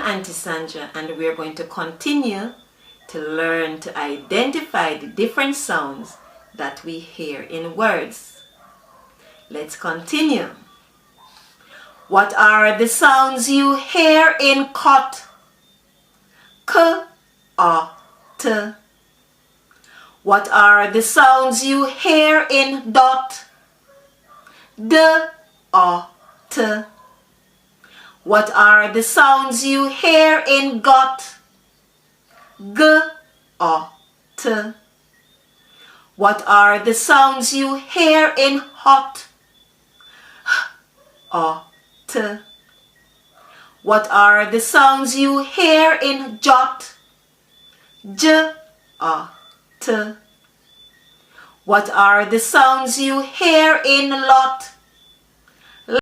Auntie Sandra, and we're going to continue to learn to identify the different sounds that we hear in words. Let's continue. What are the sounds you hear in cot? K, A, T. What are the sounds you hear in dot? D, A, T. What are the sounds you hear in got? G, A, T. What are the sounds you hear in hot? H, A, T. What are the sounds you hear in jot? J, A, T. What are the sounds you hear in lot?